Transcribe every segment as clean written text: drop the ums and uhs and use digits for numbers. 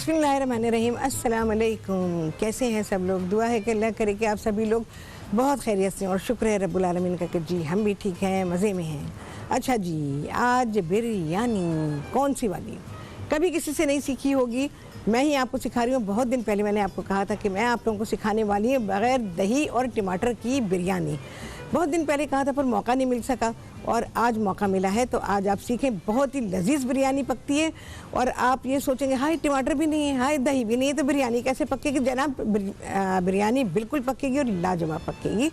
बिस्मिल्लाहिर्रहमानिर्रहीम। अस्सलाम वालेकुम। कैसे हैं सब लोग? दुआ है कि अल्लाह करे कि आप सभी लोग बहुत खैरियत से, और शुक्र है रब्बुल आलमीन का कि जी हम भी ठीक हैं, मज़े में हैं। अच्छा जी, आज बिरयानी कौन सी वाली? कभी किसी से नहीं सीखी होगी, मैं ही आपको सिखा रही हूँ। बहुत दिन पहले मैंने आपको कहा था कि मैं आप लोगों को सिखाने वाली हूँ बग़ैर दही और टमाटर की बिरयानी। बहुत दिन पहले कहा था पर मौका नहीं मिल सका, और आज मौका मिला है तो आज आप सीखें। बहुत ही लजीज बिरयानी पकती है, और आप ये सोचेंगे हाय टमाटर भी नहीं है, हाय दही भी नहीं है, तो बिरयानी कैसे पकेगी? जनाब, बिरयानी बिल्कुल पकेगी और लाजवाब पकेगी।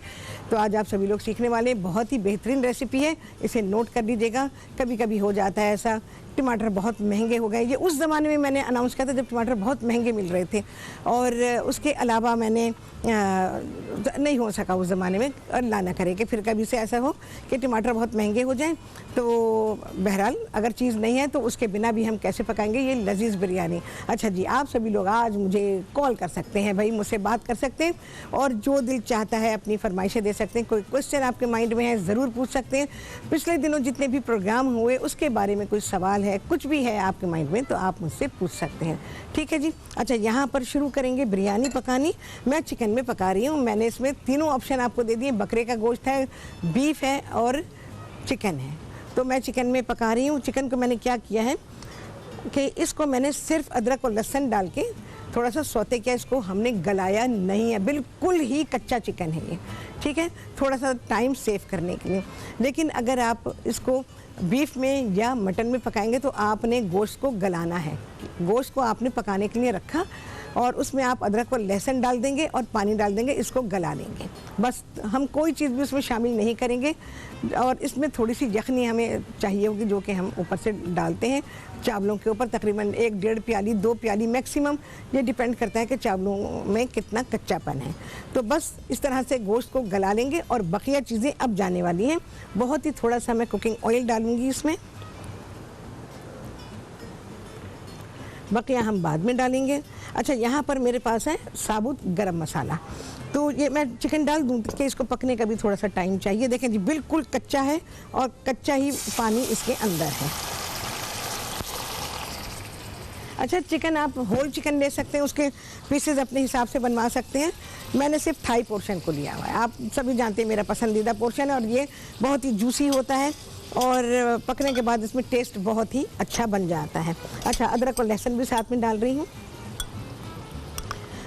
तो आज आप सभी लोग सीखने वाले, बहुत ही बेहतरीन रेसिपी है, इसे नोट कर लीजिएगा। कभी कभी हो जाता है ऐसा, टमाटर बहुत महंगे हो गए। ये उस ज़माने में मैंने अनाउंस किया था जब टमाटर बहुत महंगे मिल रहे थे, और उसके अलावा मैंने नहीं हो सका उस ज़माने में, और ला ना करे कि फिर कभी से ऐसा हो कि टमाटर बहुत महंगे हो जाएं। तो बहरहाल अगर चीज़ नहीं है तो उसके बिना भी हम कैसे पकाएंगे ये लजीज बिरयानी। अच्छा जी, आप सभी लोग आज मुझे कॉल कर सकते हैं, भाई मुझसे बात कर सकते हैं, और जो दिल चाहता है अपनी फरमाइशें दे सकते हैं। कोई क्वेश्चन आपके माइंड में है ज़रूर पूछ सकते हैं। पिछले दिनों जितने भी प्रोग्राम हुए उसके बारे में कोई सवाल है, कुछ भी है आपके माइंड में, तो आप मुझसे पूछ सकते हैं। ठीक है जी। अच्छा, यहाँ पर शुरू करेंगे बिरयानी पकानी। मैं चिकन में पका रही हूँ। मैंने इसमें तीनों ऑप्शन आपको दे दिए। बकरे का गोश्त है, बीफ है और चिकन है। तो मैं चिकन में पका रही हूँ। चिकन को मैंने क्या किया है कि इसको मैंने सिर्फ अदरक और लहसुन डाल के थोड़ा सा सौते किया। इसको हमने गलाया नहीं है, बिल्कुल ही कच्चा चिकन है ये। ठीक है, थोड़ा सा टाइम सेव करने के लिए। लेकिन अगर आप इसको बीफ में या मटन में पकाएंगे तो आपने गोश्त को गलाना है। गोश्त को आपने पकाने के लिए रखा, और उसमें आप अदरक और लहसुन डाल देंगे और पानी डाल देंगे, इसको गला लेंगे। बस, हम कोई चीज़ भी उसमें शामिल नहीं करेंगे। और इसमें थोड़ी सी यखनी हमें चाहिए होगी, जो कि हम ऊपर से डालते हैं चावलों के ऊपर। तकरीबन 1-1.5 प्याली, 2 प्याली मैक्सिमम, ये डिपेंड करता है कि चावलों में कितना कच्चापन है। तो बस इस तरह से गोश्त को गला लेंगे, और बकिया चीज़ें अब जाने वाली हैं। बहुत ही थोड़ा सा मैं कुकिंग ऑयल डालूंगी इसमें, बकिया हम बाद में डालेंगे। अच्छा, यहाँ पर मेरे पास है साबुत गरम मसाला। तो ये मैं चिकन डाल दूँ कि इसको पकने का भी थोड़ा सा टाइम चाहिए। देखें जी, बिल्कुल कच्चा है और कच्चा ही पानी इसके अंदर है। अच्छा, चिकन आप होल चिकन ले सकते हैं, उसके पीसेस अपने हिसाब से बनवा सकते हैं। मैंने सिर्फ थाई पोर्शन को लिया हुआ है। आप सभी जानते हैं मेरा पसंदीदा पोर्शन है, और ये बहुत ही जूसी होता है, और पकने के बाद इसमें टेस्ट बहुत ही अच्छा बन जाता है। अच्छा, अदरक और लहसुन भी साथ में डाल रही हूँ।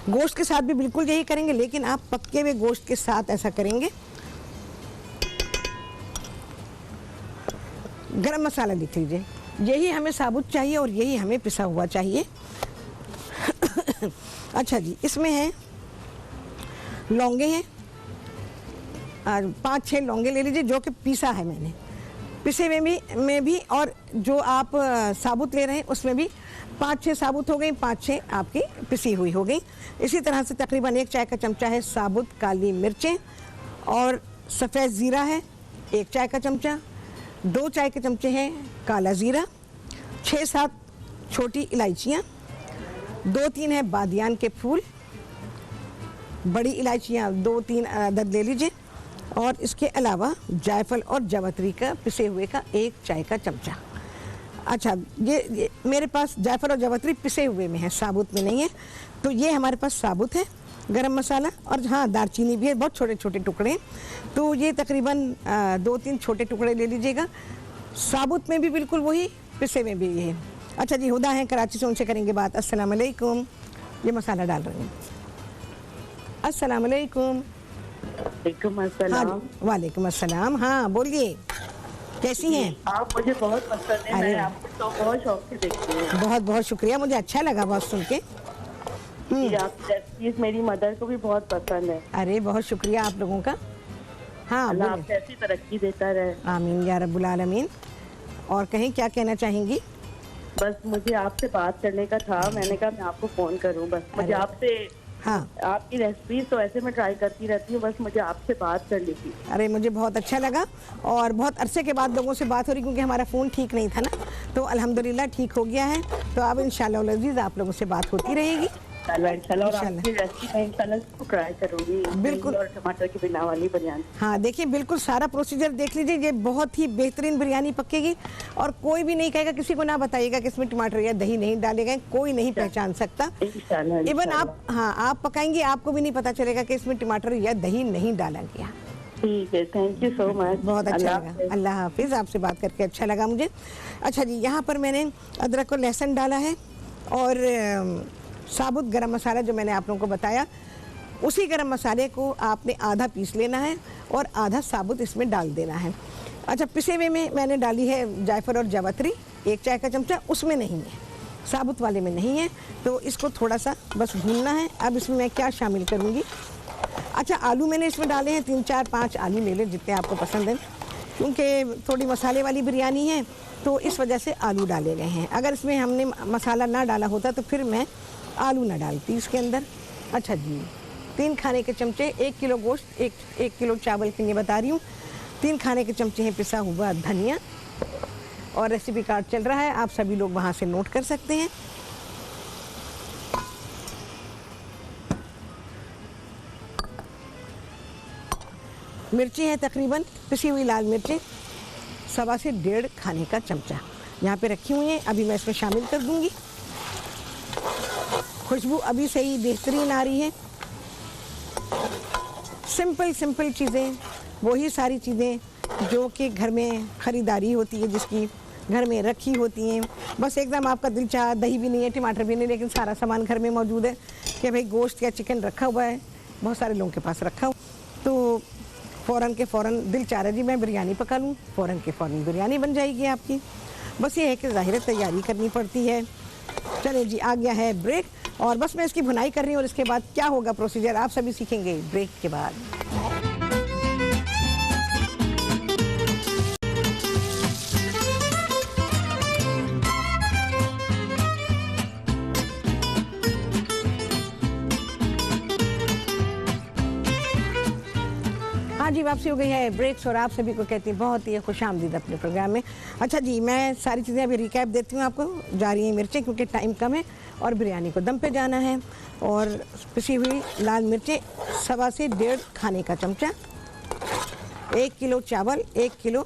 गोश्त के साथ भी बिल्कुल यही करेंगे, लेकिन आप पके हुए गोश्त के साथ ऐसा करेंगे। गरम मसाला लिख लीजिए, यही हमें साबुत चाहिए और यही हमें पिसा हुआ चाहिए। अच्छा जी, इसमें है लौंगे हैं, 5-6 लौंगे ले लीजिए, जो कि पीसा है मैंने। पिसे में भी और जो आप साबुत ले रहे हैं उसमें भी 5-6 साबुत हो गई, 5-6 आपकी पिसी हुई हो गई। इसी तरह से तकरीबन 1 चाय का चमचा है साबुत काली मिर्चें, और सफ़ेद ज़ीरा है 1 चाय का चमचा, 2 चाय के चमचे हैं काला ज़ीरा, 6-7 छोटी इलायचियाँ, 2-3 है बादियान के फूल, बड़ी इलायचियाँ 2-3 अदद ले लीजिए, और इसके अलावा जायफल और जावित्री का पिसे हुए का 1 चाय का चमचा। अच्छा, ये मेरे पास जायफल और जावित्री पिसे हुए में है, साबुत में नहीं है। तो ये हमारे पास साबुत है गरम मसाला, और हाँ, दालचीनी भी है, बहुत छोटे छोटे टुकड़े। तो ये तकरीबन 2-3 छोटे टुकड़े ले लीजिएगा। साबुत में भी बिल्कुल वही, पिसे में भी ये है। अच्छा जी, हुदा है कराची से, उनसे करेंगे बात। अस्सलाम वालेकुम। ये मसाला डाल रही हूँ। अस्सलाम वालेकुम। हाँ, वालेकुम अस्सलाम। हाँ बोलिए, कैसी हैं आप? मुझे बहुत पसंद है, मैं आपको तो बहुत शौक से देखती हूँ। बहुत बहुत शुक्रिया, मुझे अच्छा लगा बहुत सुन के। आपकी रेसिपीज मेरी मदर को भी बहुत पसंद है। अरे बहुत शुक्रिया आप लोगों का। हाँ, अल्लाह आपको ऐसी तरक्की देता रहे। आमीन या रब्बुल आलमीन। और कहीं क्या कहना चाहेंगी? बस मुझे आपसे बात करने का था, मैंने कहा मैं आपको फोन करूँ। बस मुझे आपसे, हाँ, आपकी रेसिपीज तो ऐसे मैं ट्राई करती रहती हूँ, बस मुझे आपसे बात करनी थी। अरे मुझे बहुत अच्छा लगा, और बहुत अरसे के बाद लोगों से बात हो रही, क्योंकि हमारा फ़ोन ठीक नहीं था ना, तो अल्हम्दुलिल्लाह ठीक हो गया है। तो अब इंशाअल्लाह अज़ीज़ आप लोगों से बात होती रहेगी। इंशाल्लाह। और आपकी रेसिपी मैं इंशाल्लाह इसको ट्राई करूंगी, बिल्कुल। और टमाटर की बिना वाली बिरयानी। हाँ देखिए, बिल्कुल सारा प्रोसीजर देख लीजिए, ये बहुत ही बेहतरीन बिरयानी पकेगी और कोई भी नहीं कहेगा, किसी को ना बताइएगा कि इसमें टमाटर या दही नहीं डाले गए, कोई नहीं पहचान सकता। इवन आप, हाँ आप पकाएंगे, आपको भी नहीं पता चलेगा कि इसमें टमाटर या दही नहीं डाला गया। ठीक है, थैंक यू सो मच। बहुत अच्छा लगा, अल्लाह हाफिज़। आपसे बात करके अच्छा लगा मुझे। अच्छा जी, यहाँ पर मैंने अदरक और लहसुन डाला है और साबुत गरम मसाला जो मैंने आप लोगों को बताया, उसी गरम मसाले को आपने आधा पीस लेना है और आधा साबुत इसमें डाल देना है। अच्छा, पिसे हुए में मैंने डाली है जायफल और जावित्री, 1 चाय का चमचा, उसमें नहीं है, साबुत वाले में नहीं है, तो इसको थोड़ा सा बस भूनना है। अब इसमें मैं क्या शामिल करूँगी? अच्छा, आलू मैंने इसमें डाले हैं 3 4 5 आलू ले लें जितने आपको पसंद हैं, क्योंकि थोड़ी मसाले वाली बिरयानी है तो इस वजह से आलू डाले गए हैं। अगर इसमें हमने मसाला ना डाला होता तो फिर मैं आलू ना डालती इसके अंदर। अच्छा जी, 3 खाने के चमचे, 1 किलो गोश्त, 1 किलो चावल के लिए बता रही हूँ, 3 खाने के चमचे हैं पिसा हुआ धनिया। और रेसिपी कार्ड चल रहा है, आप सभी लोग वहाँ से नोट कर सकते हैं। मिर्ची है तकरीबन, पिसी हुई लाल मिर्ची 1.25 से 1.5 खाने का चमचा यहाँ पे रखी हुई है, अभी मैं इसमें शामिल कर दूंगी। खुशबू अभी से ही बेहतरीन आ रही है। सिंपल चीज़ें, वही सारी चीज़ें जो कि घर में ख़रीदारी होती है, जिसकी घर में रखी होती हैं। बस एकदम आपका दिल चाहा, दही भी नहीं है, टमाटर भी नहीं, लेकिन सारा सामान घर में मौजूद है कि भाई गोश्त या चिकन रखा हुआ है, बहुत सारे लोगों के पास रखा हुआ, तो फ़ौरन के फ़ौरन दिल चाह रहा जी मैं बिरयानी पका लूँ, फ़ौरन के फ़ौरन बिरयानी बन जाएगी आपकी। बस ये है कि ज़ाहिर तैयारी करनी पड़ती है। चलिए जी, आ गया है ब्रेक और बस मैं इसकी भुनाई कर रही हूँ और इसके बाद क्या होगा प्रोसीजर आप सभी सीखेंगे ब्रेक के बाद। हाँ जी, वापसी हो गई है ब्रेक्स और आप सभी को कहती हैं बहुत ही खुशामदीद अपने प्रोग्राम में। अच्छा जी, मैं सारी चीज़ें अभी रिकैप देती हूँ आपको। जा रही हैं मिर्चें क्योंकि टाइम कम है और बिरयानी को दम पे जाना है। और पिसी हुई लाल मिर्चें 1.25 से 1.5 खाने का चमचा, 1 किलो चावल, 1 किलो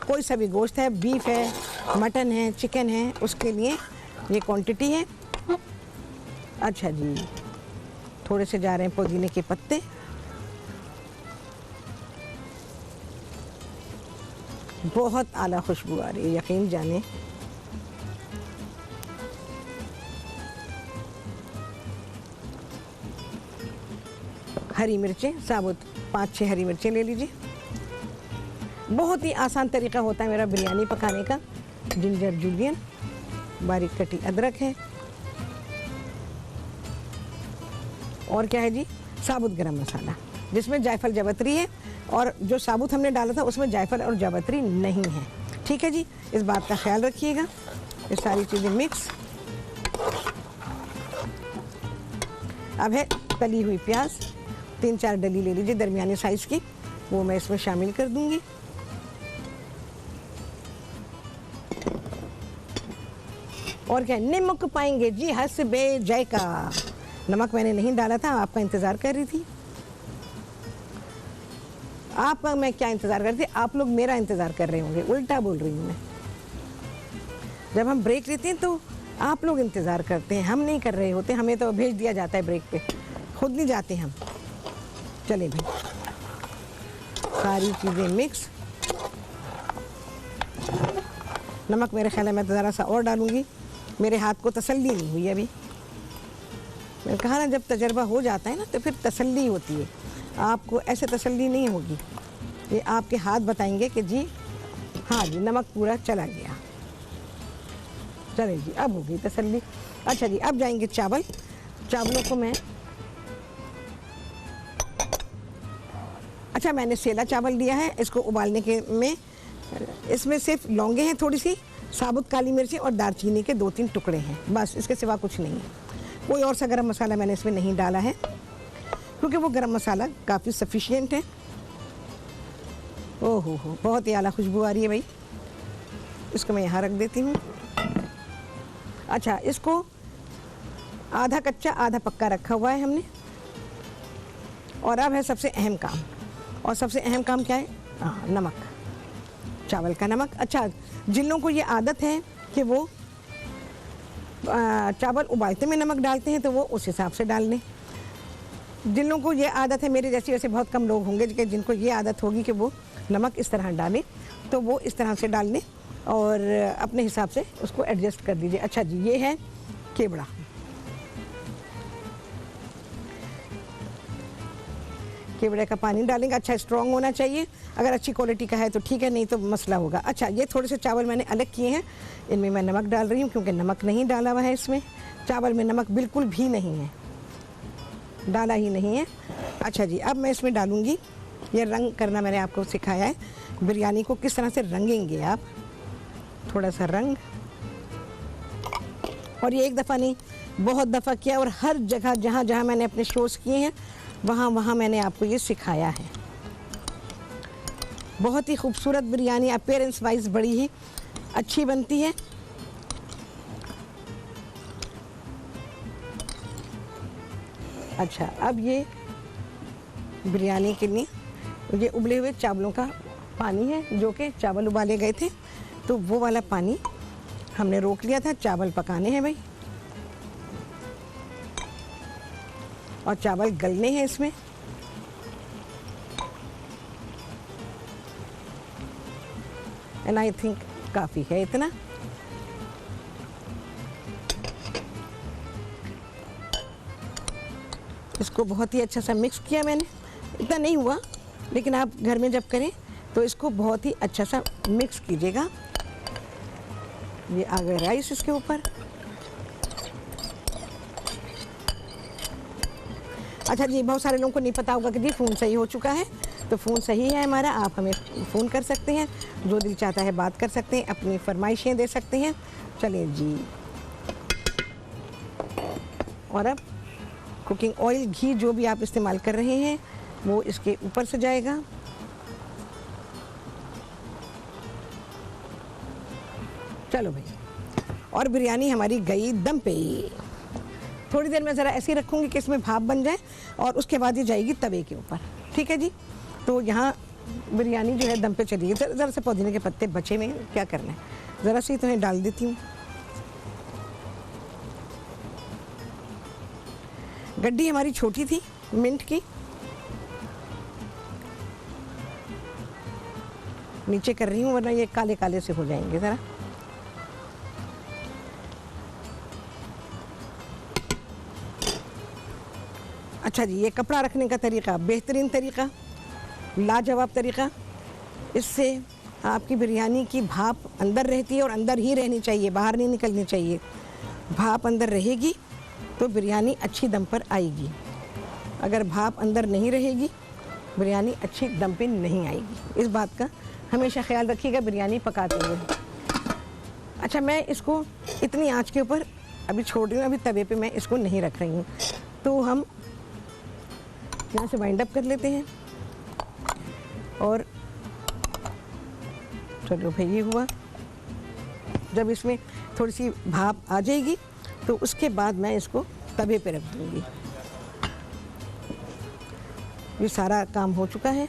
कोई सा भी गोश्त है, बीफ है, मटन है, चिकन है, उसके लिए ये क्वान्टिटी है। अच्छा जी, थोड़े से जा रहे हैं पुदीने के पत्ते, बहुत आला खुशबू आ रही है, यकीन जाने। हरी मिर्चें साबुत 5-6 हरी मिर्चें ले लीजिए। बहुत ही आसान तरीका होता है मेरा बिरयानी पकाने का। जिंजर जूलियन, बारीक कटी अदरक है और क्या है जी, साबुत गरम मसाला जिसमें जायफल जावित्री है, और जो साबुत हमने डाला था उसमें जायफल और जावित्री नहीं है। ठीक है जी, इस बात का ख्याल रखिएगा। ये सारी चीज़ें मिक्स। अब है तली हुई प्याज, 3-4 डली ले लीजिए दरमियाने साइज़ की, वो मैं इसमें शामिल कर दूंगी। और क्या, नमक पाएंगे जी हस्बे जायका। नमक मैंने नहीं डाला था, आपका इंतज़ार कर रही थी। आपका मैं क्या इंतज़ार कर रही थी, आप लोग मेरा इंतज़ार कर रहे होंगे, उल्टा बोल रही हूँ मैं। जब हम ब्रेक लेते हैं तो आप लोग इंतज़ार करते हैं, हम नहीं कर रहे होते, हमें तो भेज दिया जाता है ब्रेक पे, खुद नहीं जाते हम। चले भाई, सारी चीज़ें मिक्स। नमक मेरे ख्याल है मैं तो ज़रा सा और डालूँगी, मेरे हाथ को तसल्ली नहीं हुई अभी। मैंने कहा ना, जब तजर्बा हो जाता है ना तो फिर तसल्ली होती है, आपको ऐसे तसल्ली नहीं होगी। ये आपके हाथ बताएंगे कि जी हाँ जी नमक पूरा चला गया। चले जी, अब होगी तसल्ली। अच्छा जी, अब जाएंगे चावल। चावलों को मैं, अच्छा मैंने सेला चावल लिया है, इसको उबालने के में इसमें सिर्फ लौंगे हैं, थोड़ी सी साबुत काली मिर्ची और दालचीनी के 2-3 टुकड़े हैं, बस इसके सिवा कुछ नहीं है। कोई और सा गरम मसाला मैंने इसमें नहीं डाला है क्योंकि वो गरम मसाला काफ़ी सफिशिएंट है। ओहो हो, बहुत ही आला खुशबू आ रही है भाई। इसको मैं यहाँ रख देती हूँ। अच्छा, इसको आधा कच्चा आधा पक्का रखा हुआ है हमने। और अब है सबसे अहम काम, और सबसे अहम काम क्या है? नमक, चावल का नमक। अच्छा, जिन लोगों को ये आदत है कि वो चावल उबालते में नमक डालते हैं तो वो उस हिसाब से डाल लें। जिन लोगों को ये आदत है, मेरे जैसी वैसे बहुत कम लोग होंगे कि जिनको ये आदत होगी कि वो नमक इस तरह डालें, तो वो इस तरह से डाल लें और अपने हिसाब से उसको एडजस्ट कर दीजिए। अच्छा जी, ये है केवड़ा। केवड़े का पानी डालेंगे। अच्छा, स्ट्रॉन्ग होना चाहिए, अगर अच्छी क्वालिटी का है तो ठीक है, नहीं तो मसला होगा। अच्छा, ये थोड़े से चावल मैंने अलग किए हैं, इनमें मैं नमक डाल रही हूँ क्योंकि नमक नहीं डाला हुआ है इसमें। चावल में नमक बिल्कुल भी नहीं है, डाला ही नहीं है। अच्छा जी, अब मैं इसमें डालूँगी, ये रंग करना मैंने आपको सिखाया है, बिरयानी को किस तरह से रंगेंगे आप। थोड़ा सा रंग, और ये एक दफ़ा नहीं बहुत दफ़ा किया, और हर जगह जहाँ जहाँ मैंने अपने शोज़ किए हैं वहाँ वहाँ मैंने आपको ये सिखाया है। बहुत ही खूबसूरत बिरयानी, अपीयरेंस वाइज बड़ी ही अच्छी बनती है। अच्छा, अब ये बिरयानी के लिए ये उबले हुए चावलों का पानी है, जो कि चावल उबाले गए थे, तो वो वाला पानी हमने रोक लिया था। चावल पकाने हैं भाई, और चावल गलने हैं इसमें। एंड आई थिंक काफ़ी है इतना। इसको बहुत ही अच्छा सा मिक्स किया मैंने, इतना नहीं हुआ, लेकिन आप घर में जब करें तो इसको बहुत ही अच्छा सा मिक्स कीजिएगा। ये आ गए राइस इसके ऊपर। अच्छा जी, बहुत सारे लोगों को नहीं पता होगा कि जी फ़ोन सही हो चुका है, तो फ़ोन सही है हमारा, आप हमें फ़ोन कर सकते हैं, जो दिल चाहता है बात कर सकते हैं, अपनी फरमाइशें दे सकते हैं। चलिए जी, और अब कुकिंग ऑयल, घी जो भी आप इस्तेमाल कर रहे हैं वो इसके ऊपर से जाएगा। चलो भाई, और बिरयानी हमारी गई दम पे। थोड़ी देर में ज़रा ऐसे ही रखूँगी कि इसमें भाप बन जाए, और उसके बाद ये जाएगी तवे के ऊपर। ठीक है जी, तो यहाँ बिरयानी जो है दम पे चली गई। ज़रा से पुदीने के पत्ते बचे में क्या करना है, ज़रा से ही तो डाल देती हूँ। गड्डी हमारी छोटी थी मिंट की, नीचे कर रही हूँ वरना ये काले काले से हो जाएंगे ज़रा। अच्छा जी, ये कपड़ा रखने का तरीका बेहतरीन तरीका, लाजवाब तरीका। इससे आपकी बिरयानी की भाप अंदर रहती है, और अंदर ही रहनी चाहिए, बाहर नहीं निकलनी चाहिए। भाप अंदर रहेगी तो बिरयानी अच्छी दम पर आएगी। अगर भाप अंदर नहीं रहेगी, बिरयानी अच्छी दम पे नहीं आएगी। इस बात का हमेशा ख्याल रखिएगा बिरयानी पकाते हुए। अच्छा, मैं इसको इतनी आंच के ऊपर अभी छोड़ रही हूँ, अभी तवे पे मैं इसको नहीं रख रही हूँ। तो हम यहाँ से वाइंड अप कर लेते हैं, और चलो भाई ये हुआ। जब इसमें थोड़ी सी भाप आ जाएगी तो उसके बाद मैं इसको तवे पे रख दूँगी। ये सारा काम हो चुका है।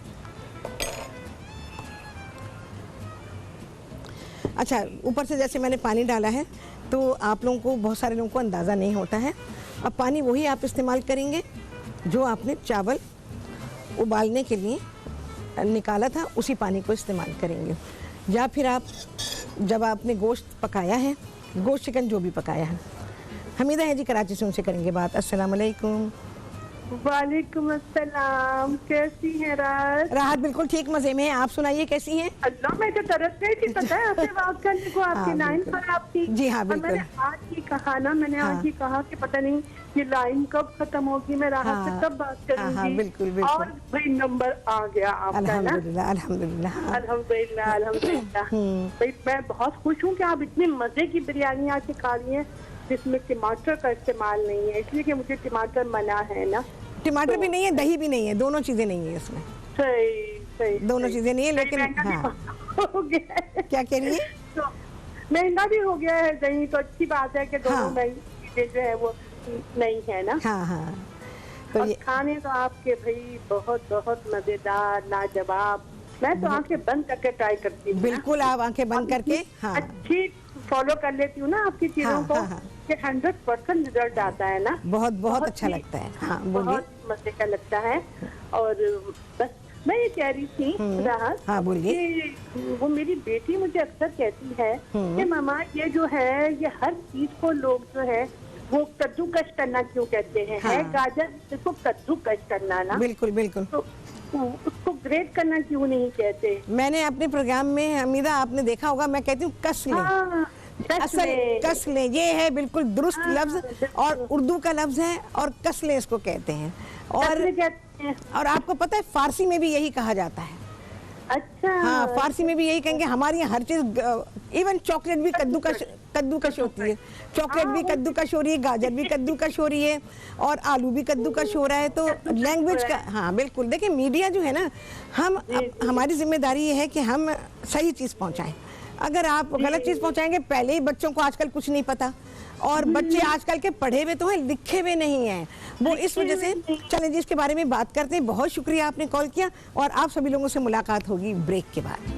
अच्छा, ऊपर से जैसे मैंने पानी डाला है तो आप लोगों को, बहुत सारे लोगों को अंदाज़ा नहीं होता है। अब पानी वही आप इस्तेमाल करेंगे जो आपने चावल उबालने के लिए निकाला था, उसी पानी को इस्तेमाल करेंगे। या फिर आप जब आपने गोश्त पकाया है, गोश्त चिकन जो भी पकाया है। हमीदा है जी कराची से, उनसे करेंगे बात। अस्सलाम वालेकुम। वालेकुम अस्सलाम, कैसी हैं राहत? राहत बिल्कुल ठीक, मज़े में है। आप सुनाइए कैसी हैं? अल्लाह, मैं तो तरस गई थी पता है आपसे बात करने को, आपकी लाइन खराब थी। जी हाँ, बिल्कुल। मैंने आज ही कहा ना, मैंने आज ही कहा कि पता नहीं ये लाइन कब खत्म होगी, मैं राहत से कब बात करूंगी। हाँ, बिल्कुल बिल्कुल। और भाई नंबर आ गया आपका ना, अल्हम्दुलिल्लाह अल्हम्दुलिल्लाह अल्हम्दुलिल्लाह अल्हम्दुलिल्लाह। भाई मैं बहुत खुश हूँ कि आप इतनी मजे की बिरयानी आज सिखा रही हैं जिसमें टमाटर का इस्तेमाल नहीं है, इसलिए कि मुझे टमाटर मना है ना। टमाटर भी नहीं है, दही भी नहीं है, दोनों चीज़ें नहीं है इसमें। सही सही, दोनों चीज़ें नहीं है, लेकिन हाँ हो गया है। क्या कह रही है? तो महंगा भी हो गया है दही, तो अच्छी बात है कि दोनों हाँ। महंगी चीजें जो है वो नहीं है ना। हाँ हाँ। तो और ये खाने तो आपके भाई बहुत बहुत मजेदार, लाजवाब। मैं तो आंखें बंद करके ट्राई करती हूँ। बिल्कुल, आप आंखें बंद करके, हाँ अच्छी फॉलो कर लेती हूँ ना आपकी चीजों हाँ, को, हाँ, हाँ। कि 100% रिजल्ट आता है ना। बहुत बहुत अच्छा ही- लगता है। हाँ बोलिए। बहुत मजे का लगता है। और बस मैं ये कह रही थी राहत, हाँ बोलिए। कि वो मेरी बेटी मुझे अक्सर कहती है कि मामा ये जो है, ये हर चीज को लोग जो है वो कद्दूकश करना क्यों कहते हैं। हाँ। है गाजर, इसको कद्दूकश करना ना, बिल्कुल बिल्कुल। तो उसको ग्रेट करना क्यों नहीं कहते। मैंने अपने प्रोग्राम में हमीदा, आपने देखा होगा, मैं कहती हूँ कस ले। हाँ, असल कस ले, ये है बिल्कुल दुरुस्त हाँ, लफ्ज, बिल्कुल। और उर्दू का लफ्ज है, और कस ले इसको कहते हैं। कहते हैं। और आपको पता है फारसी में भी यही कहा जाता है। अच्छा। हाँ, फारसी में भी यही कहेंगे। हमारे यहाँ हर चीज, इवन चॉकलेट भी कद्दूकश होती है। चॉकलेट भी कद्दूकश हो रही है, गाजर भी कद्दूकश हो रही है, और आलू भी कद्दूकश हो रहा है। तो लैंग्वेज का, हाँ बिल्कुल। देखिए मीडिया जो है ना, हमारी जिम्मेदारी ये है कि हम सही चीज पहुंचाएं। अगर आप गलत चीज पहुंचाएंगे, पहले ही बच्चों को आजकल कुछ नहीं पता, और बच्चे आजकल के पढ़े हुए तो हैं, लिखे हुए नहीं हैं वो, इस वजह से। चलें जी, इसके बारे में बात करते हैं। बहुत शुक्रिया आपने कॉल किया, और आप सभी लोगों से मुलाकात होगी ब्रेक के बाद।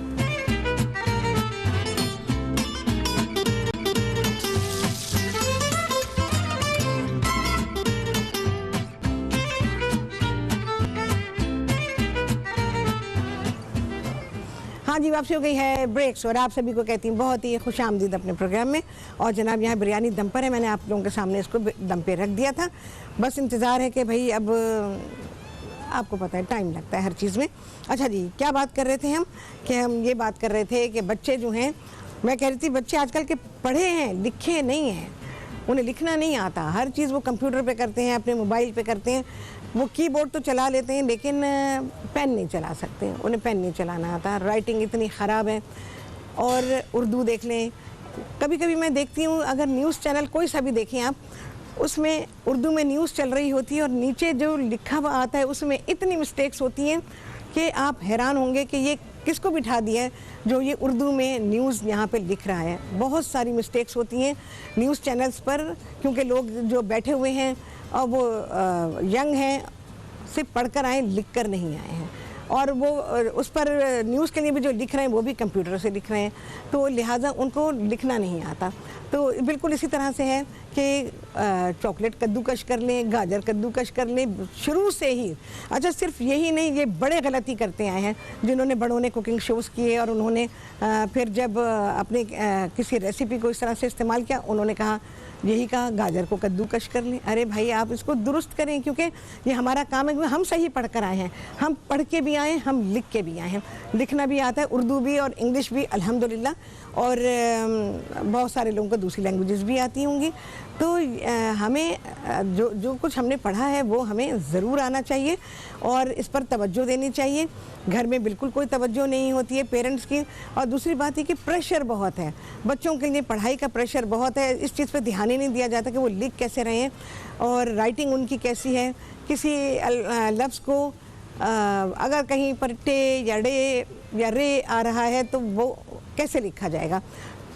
हाँ जी, वापसी हो गई है ब्रेक्स, और आप सभी को कहती हूँ बहुत ही खुशामदीद अपने प्रोग्राम में। और जनाब, यहाँ बिरयानी दम पर है, मैंने आप लोगों के सामने इसको दम पे रख दिया था। बस इंतज़ार है कि भाई, अब आपको पता है टाइम लगता है हर चीज़ में। अच्छा जी, क्या बात कर रहे थे हम? कि हम ये बात कर रहे थे कि बच्चे जो हैं, मैं कह रही थी बच्चे आजकल के पढ़े हैं, लिखे नहीं हैं, उन्हें लिखना नहीं आता। हर चीज़ वो कंप्यूटर पे करते हैं, अपने मोबाइल पे करते हैं। वो कीबोर्ड तो चला लेते हैं, लेकिन पेन नहीं चला सकते, उन्हें पेन नहीं चलाना आता। राइटिंग इतनी ख़राब है। और उर्दू देख लें, कभी कभी मैं देखती हूँ, अगर न्यूज़ चैनल कोई सा भी देखें आप, उसमें उर्दू में न्यूज़ चल रही होती है, और नीचे जो लिखा हुआ आता है उसमें इतनी मिस्टेक्स होती हैं कि आप हैरान होंगे कि ये किसको बिठा दिया है जो ये उर्दू में न्यूज़ यहाँ पे लिख रहा है। बहुत सारी मिस्टेक्स होती हैं न्यूज़ चैनल्स पर, क्योंकि लोग जो बैठे हुए हैं और वो यंग हैं, सिर्फ पढ़कर आए, लिख कर नहीं आए हैं। और वो उस पर न्यूज़ के लिए भी जो लिख रहे हैं वो भी कंप्यूटर से लिख रहे हैं, तो लिहाजा उनको लिखना नहीं आता। तो बिल्कुल इसी तरह से है कि चॉकलेट कद्दूकश कर लें, गाजर कद्दूकश कर लें शुरू से ही। अच्छा, सिर्फ यही नहीं, ये बड़े गलती करते आए हैं जिन्होंने, बड़ों ने कुकिंग शोज़ किए, और उन्होंने फिर जब अपने किसी रेसिपी को इस तरह से इस्तेमाल किया, उन्होंने कहा, यही कहा, गाजर को कद्दूकश कर लें। अरे भाई, आप इसको दुरुस्त करें, क्योंकि ये हमारा काम है। हम सही पढ़ कर आए हैं, हम पढ़ के भी आए हैं, हम लिख के भी आए हैं। लिखना भी आता है, उर्दू भी और इंग्लिश भी अल्हम्दुलिल्लाह, और बहुत सारे लोगों को दूसरी लैंग्वेजेस भी आती होंगी। तो हमें जो कुछ हमने पढ़ा है वो हमें ज़रूर आना चाहिए, और इस पर तवज्जो देनी चाहिए। घर में बिल्कुल कोई तवज्जो नहीं होती है पेरेंट्स की। और दूसरी बात ये कि प्रेशर बहुत है बच्चों के लिए, पढ़ाई का प्रेशर बहुत है। इस चीज़ पर ध्यान ही नहीं दिया जाता कि वो लिख कैसे रहे हैं, और राइटिंग उनकी कैसी है। किसी लफ्ज़ को अगर कहीं पर टे या डे या रे आ रहा है तो वो कैसे लिखा जाएगा,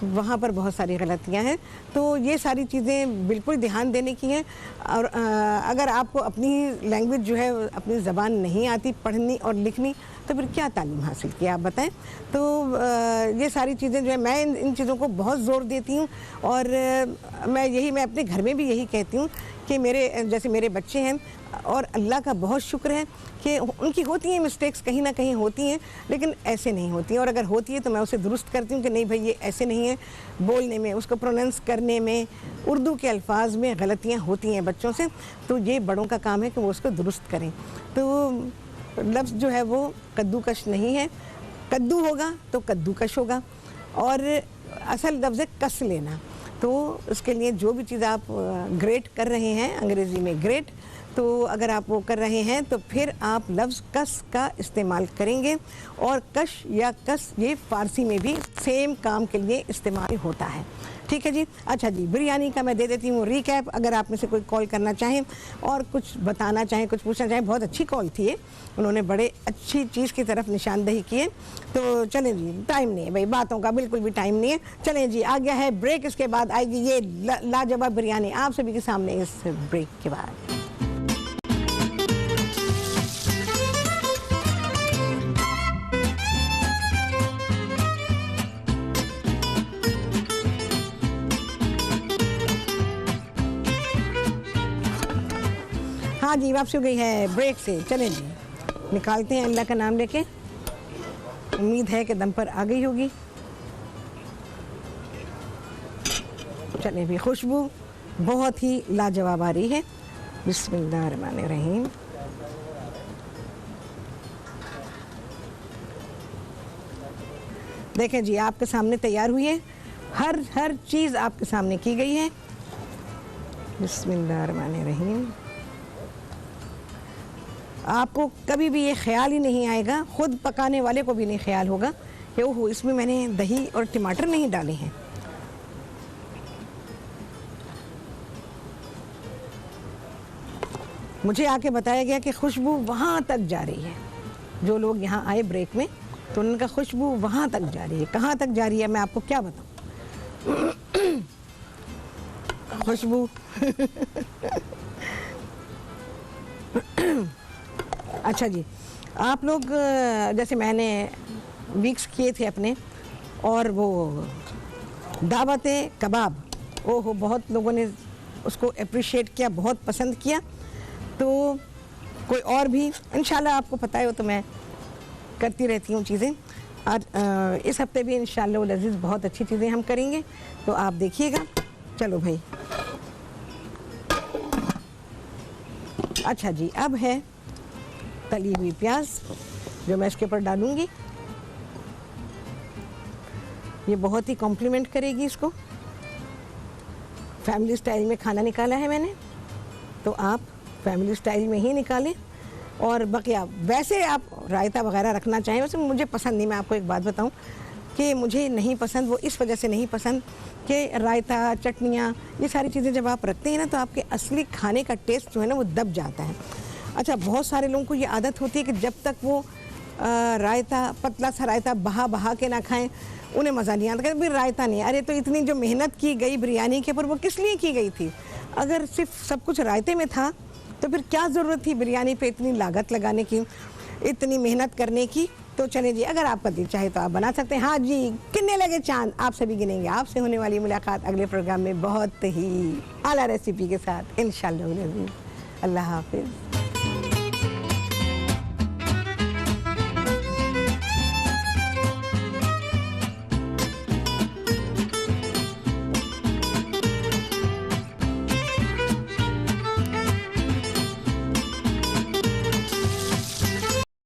वहाँ पर बहुत सारी गलतियाँ हैं। तो ये सारी चीज़ें बिल्कुल ध्यान देने की हैं। और अगर आपको अपनी लैंग्वेज जो है, अपनी ज़बान नहीं आती पढ़नी और लिखनी, तो फिर क्या तालीम हासिल की, आप बताएं। तो ये सारी चीज़ें जो है, मैं इन चीज़ों को बहुत ज़ोर देती हूँ। और मैं अपने घर में भी यही कहती हूँ कि जैसे मेरे बच्चे हैं, और अल्लाह का बहुत शुक्र है कि उनकी होती हैं मिस्टेक्स, कहीं ना कहीं होती हैं, लेकिन ऐसे नहीं होती हैं। और अगर होती है तो मैं उसे दुरुस्त करती हूँ कि नहीं भाई, ये ऐसे नहीं है। बोलने में, उसको प्रोनाउंस करने में, उर्दू के अल्फाज में गलतियाँ होती हैं बच्चों से, तो ये बड़ों का काम है कि वो उसको दुरुस्त करें। तो लफ्ज़ जो है वो कद्दूकश नहीं है, कद्दू होगा तो कद्दूकश होगा। और असल लफ्ज़ है कस लेना। तो उसके लिए जो भी चीज़ आप ग्रेट कर रहे हैं, अंग्रेज़ी में ग्रेट, तो अगर आप वो कर रहे हैं तो फिर आप लफ्ज़ कस का इस्तेमाल करेंगे, और कश या कस ये फ़ारसी में भी सेम काम के लिए इस्तेमाल होता है। ठीक है जी। अच्छा जी, बिरयानी का मैं दे देती हूँ रिकैप, अगर आप में से कोई कॉल करना चाहें और कुछ बताना चाहें, कुछ पूछना चाहें। बहुत अच्छी कॉल थी ये, उन्होंने बड़े अच्छी चीज़ की तरफ निशानदही किए। तो चलें जी, टाइम नहीं है भाई, बातों का बिल्कुल भी टाइम नहीं है। चलें जी, आ गया है ब्रेक, इसके बाद आएगी ये लाजवाब बिरयानी आप सभी के सामने इस ब्रेक के बाद। हाँ जी, वापसी हो गई है ब्रेक से। चलें जी, निकालते हैं अल्लाह का नाम लेके। उम्मीद है कि दम पर आ गई होगी। चलें भी, खुशबू बहुत ही लाजवाब आ रही है। बिस्मिल्लाहिर्रहमानिर्रहीम। देखें जी, आपके सामने तैयार हुई है, हर चीज़ आपके सामने की गई है। बिस्मिल्लाहिर्रहमानिर्रहीम। आपको कभी भी ये ख्याल ही नहीं आएगा, खुद पकाने वाले को भी नहीं ख्याल होगा कि ओहो इसमें मैंने दही और टमाटर नहीं डाले हैं। मुझे आके बताया गया कि खुशबू वहाँ तक जा रही है। जो लोग यहाँ आए ब्रेक में तो उनका खुशबू वहाँ तक जा रही है। कहाँ तक जा रही है मैं आपको क्या बताऊँ। खुशबू अच्छा जी, आप लोग जैसे मैंने वीक्स किए थे अपने, और वो दावते कबाब, ओहो बहुत लोगों ने उसको अप्रिशिएट किया, बहुत पसंद किया। तो कोई और भी इंशाल्लाह, आपको पता है वो तो मैं करती रहती हूँ चीज़ें। और इस हफ्ते भी इंशाल्लाह वल अज़ीज़ बहुत अच्छी चीज़ें हम करेंगे, तो आप देखिएगा। चलो भाई, अच्छा जी, अब है तली हुई प्याज जो मैं इसके ऊपर डालूंगी। ये बहुत ही कॉम्प्लीमेंट करेगी इसको। फैमिली स्टाइल में खाना निकाला है मैंने, तो आप फैमिली स्टाइल में ही निकालें। और बकिया वैसे आप रायता वगैरह रखना चाहें, वैसे मुझे पसंद नहीं। मैं आपको एक बात बताऊं कि मुझे नहीं पसंद, वो इस वजह से नहीं पसंद कि रायता, चटनियाँ, ये सारी चीज़ें जब आप रखते हैं ना तो आपके असली खाने का टेस्ट जो है ना वो दब जाता है। अच्छा, बहुत सारे लोगों को ये आदत होती है कि जब तक वो रायता, पतला सा रायता बहा के ना खाएं उन्हें मज़ा नहीं आता। कहते भाई रायता नहीं, अरे तो इतनी जो मेहनत की गई बिरयानी के ऊपर वो किस लिए की गई थी? अगर सिर्फ सब कुछ रायते में था तो फिर क्या ज़रूरत थी बिरयानी पे इतनी लागत लगाने की, इतनी मेहनत करने की? तो चले जी, अगर आपका दिल चाहे तो आप बना सकते हैं। हाँ जी, कितने लगे चांद आप सभी गिनेंगे। आपसे होने वाली मुलाकात अगले प्रोग्राम में बहुत ही आला रेसिपी के साथ इंशाअल्लाह। अल्लाह हाफिज़।